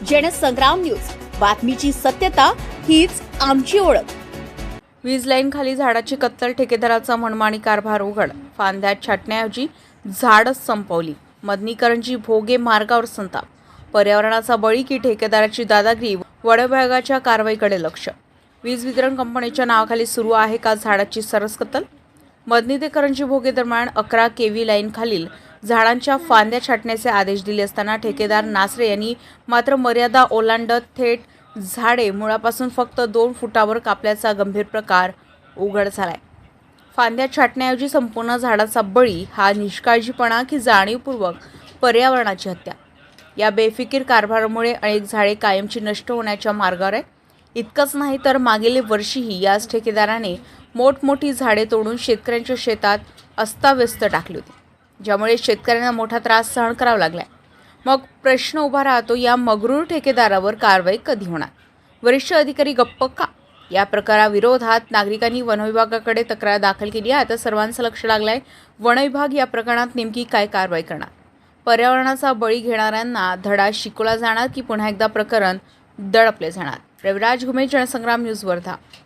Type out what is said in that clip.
Jansangram news, बातमीची सत्यता हीच आमची ओळख. वीज लाईन खाली झाडाची कत्तल, ठेकेदाराचा मनमानी कारभार उघड. फांद्यात छाटण्याऐवजी झाडच संपवली. मदनीकरंजी भोगे मार्गावर संताप. पर्यावरणाचा बळी की ठेकेदाराची दादागिरी, वन विभागाच्या कारवाईकडे लक्ष. वीज वितरण कंपनीच्या नावाखाली सुरू आहे का झाडाची सरस कत्तल? मदनी ते करंजी भोगे दरम्यान 11 केव्ही लाईन खालील झाडांच्या फांद्या छाटण्याचे आदेश दिले असताना ठेकेदार नासरे यांनी मात्र मर्यादा ओलांडत थेट झाडे मुळापासून फक्त 2 फुटावर कापल्याचा गंभीर प्रकार उघड झालाय. फांद्या छाटण्याऐवजी संपूर्ण झाडाचा बळी, हा निष्काळजीपणा की जाणीवपूर्वक पर्यावरणाची हत्या? या बेफिकीर कारभारामुळे अनेक झाडे कायमची नष्ट होण्याच्या मार्गावर आहे. इतकंच नाही तर मागील वर्षीही याच ठेकेदाराने मोठमोठी झाडे तोडून शेतकऱ्यांच्या शेतात अस्ताव्यस्त टाकली होती, ज्यामुळे शेतकऱ्यांना मोठा त्रास सहन करावा लागलाय. मग प्रश्न उभा राहतो, या मगरूर ठेकेदारावर कारवाई कधी होणार? वरिष्ठ अधिकारी गप्प का? या प्रकाराविरोधात नागरिकांनी वनविभागाकडे तक्रार दाखल केली आहे. आता सर्वांचं लक्ष लागलंय, वनविभाग या प्रकरणात नेमकी काय कारवाई करणार? पर्यावरणाचा बळी घेणाऱ्यांना धडा शिकवला जाणार की पुन्हा एकदा प्रकरण दडपले जाणार? रविराज घुमे, जनसंग्राम न्यूज, वर्धा.